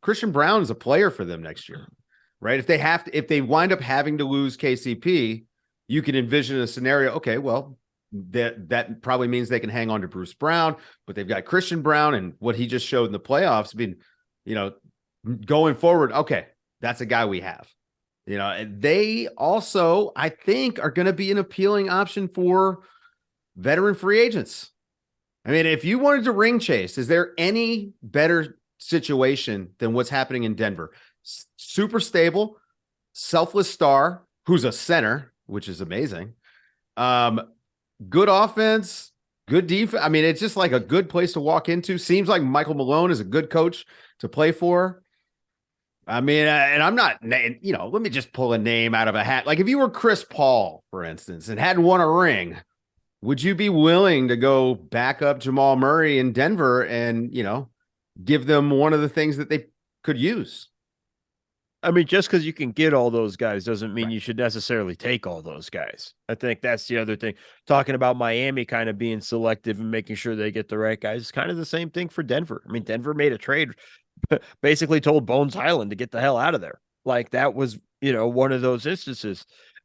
Christian Brown is a player for them next year, right? If they wind up having to lose KCP, you can envision a scenario. Okay, well, that probably means they can hang on to Bruce Brown, but they've got Christian Brown and what he just showed in the playoffs. I mean, going forward, okay, that's a guy we have. And they also, I think, are going to be an appealing option for veteran free agents. I mean, if you wanted to ring chase, is there any better situation than what's happening in Denver? Super stable, selfless star who's a center, which is amazing. Good offense, good defense. I mean, it's just like a good place to walk into. Seems like Michael Malone is a good coach to play for. I mean, and I'm not, let me just pull a name out of a hat. Like if you were Chris Paul, for instance, and hadn't won a ring, would you be willing to go back up Jamal Murray in Denver and, give them one of the things that they could use? I mean, just because you can get all those guys doesn't mean you should necessarily take all those guys. I think that's the other thing. Talking about Miami kind of being selective and making sure they get the right guys is kind of the same thing for Denver. I mean, Denver made a trade, basically told Bones Highland to get the hell out of there. Like that was, one of those instances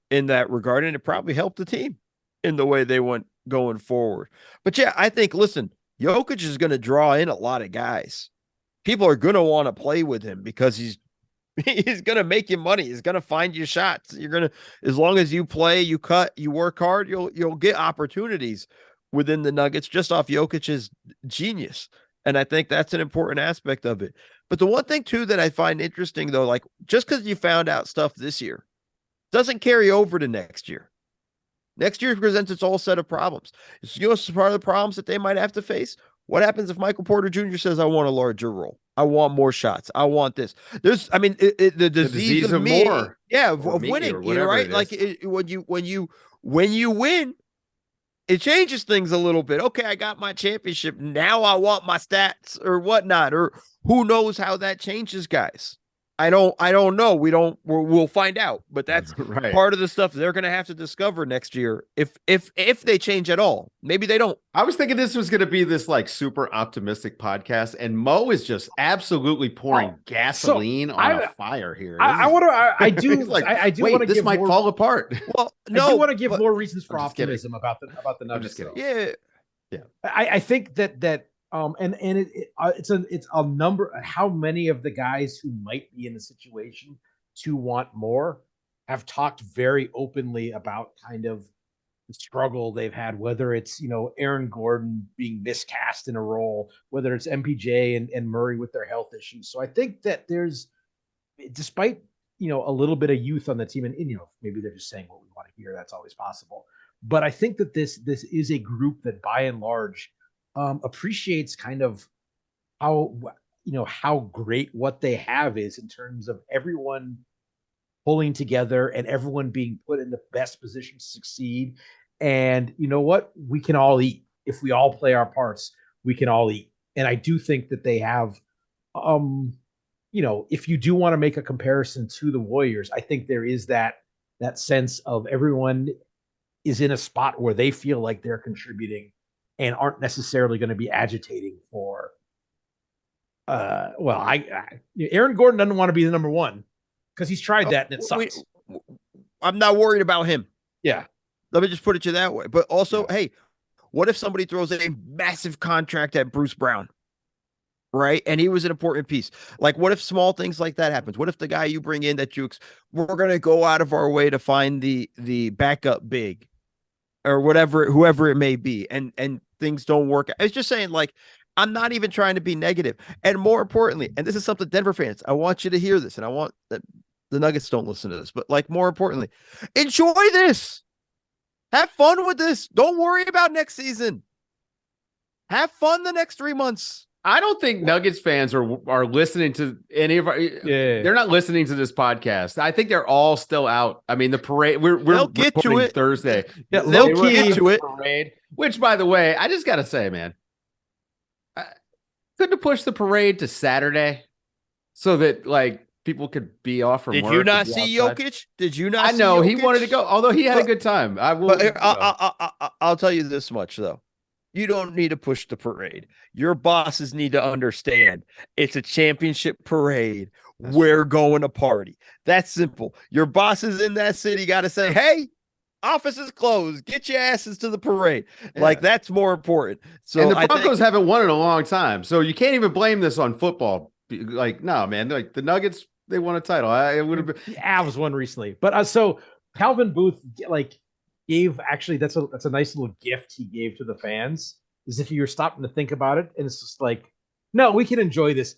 in that regard, and it probably helped the team in the way they went going forward. But yeah, I think, listen, Jokic is going to draw in a lot of guys. People are going to want to play with him because he's going to make you money. He's going to find you shots. You're going to, as long as you play, you cut, you work hard, you'll get opportunities within the Nuggets just off Jokic's genius. And I think that's an important aspect of it. But the one thing too that I find interesting though, like just because you found out stuff this year doesn't carry over to next year. Next year presents its whole set of problems. It's part of the problems that they might have to face. What happens if Michael Porter Jr. says, I want a larger role? I want more shots. I want this. There's, I mean, the disease of me, more. Yeah, of winning, right? Like when you win, it changes things a little bit. Okay, I got my championship. Now I want my stats or whatnot, or who knows how that changes, guys. I don't know. We'll find out, but that's right. Part of the stuff they're going to have to discover next year. If they change at all, maybe they don't. I was thinking this was going to be this like super optimistic podcast, and Mo is just absolutely pouring gasoline on a fire here. I do want to this might fall apart. Well, no, I do want to give more reasons for optimism about the Nuggets. I'm just kidding. Yeah. I think that it's a number. How many of the guys who might be in the situation to want more have talked very openly about kind of the struggle they've had, whether it's Aaron Gordon being miscast in a role, whether it's MPJ and Murray with their health issues. So I think that there's, despite a little bit of youth on the team, and maybe they're just saying what we want to hear. That's always possible. But I think that this is a group that by and large appreciates kind of how great what they have is in terms of everyone pulling together and everyone being put in the best position to succeed. And you know what? We can all eat. If we all play our parts, we can all eat. And I do think that they have, if you do want to make a comparison to the Warriors, I think there is that sense of everyone is in a spot where they feel like they're contributing and aren't necessarily going to be agitating for. Aaron Gordon doesn't want to be the number one because he's tried that and it sucks. I'm not worried about him. Yeah, let me just put it to you that way. But also, hey, what if somebody throws a massive contract at Bruce Brown, right? And he was an important piece. Like, what if small things like that happens? What if the guy you bring in that we're going to go out of our way to find the backup big or whoever it may be, and things don't work. I was just saying, like, I'm not even trying to be negative. And more importantly, and this is something Denver fans, I want you to hear this, and I want that the Nuggets don't listen to this, but like more importantly, enjoy this. Have fun with this. Don't worry about next season. Have fun the next 3 months. I don't think Nuggets fans are listening to any of our. Yeah. They're not listening to this podcast. I think they're all still out. I mean, the parade. We'll get to it Thursday. Yeah, they'll get to it. Parade, which, by the way, I just gotta say, man, couldn't have pushed the parade to Saturday so that like people could be off from work. Did you not see Jokic? Did you not? I know he wanted to go, although he had a good time. I'll tell you this much though. You don't need to push the parade. Your bosses need to understand it's a championship parade. We're going to party. That's simple. Your bosses in that city got to say, hey, office is closed. Get your asses to the parade. Yeah. Like, that's more important. So and the Broncos haven't won in a long time. So you can't even blame this on football. Like, no, man. Like the Nuggets, they won a title. It would have been. The Avs won recently. But so Calvin Booth, like, gave actually that's a nice little gift he gave to the fans. Is if you're stopping to think about it, and it's just like, no, we can enjoy this.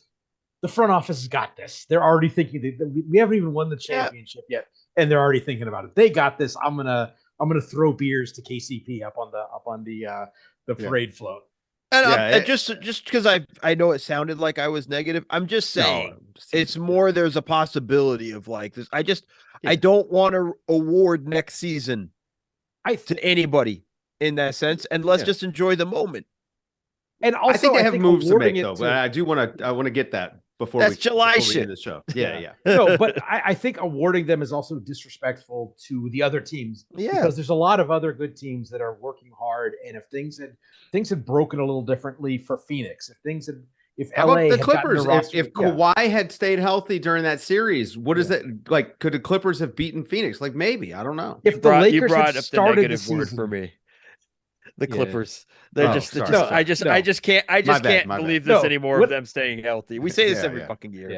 The front office has got this. They're already thinking we haven't even won the championship yet, and they're already thinking about it. They got this. I'm gonna throw beers to KCP up on the parade float. And just because I know it sounded like I was negative, I'm just saying it's more. There's a possibility of like this. I don't want to award next season to anybody in that sense, and let's just enjoy the moment. And also, I think they have moves to make though, to, but I want to get that before that's July before we shit. end the show. Yeah. No, but I think awarding them is also disrespectful to the other teams. Yeah, because there's a lot of other good teams that are working hard, and if things had broken a little differently for Phoenix, if How LA about the had Clippers? roster, If Kawhi had stayed healthy during that series, what is it like? Could the Clippers have beaten Phoenix? Like maybe, I don't know. If the Lakers brought had up the started negative the word season, for me. The Clippers. They're Oh, just sorry. I just can't My bad. believe this anymore of them staying healthy. We say this every fucking year.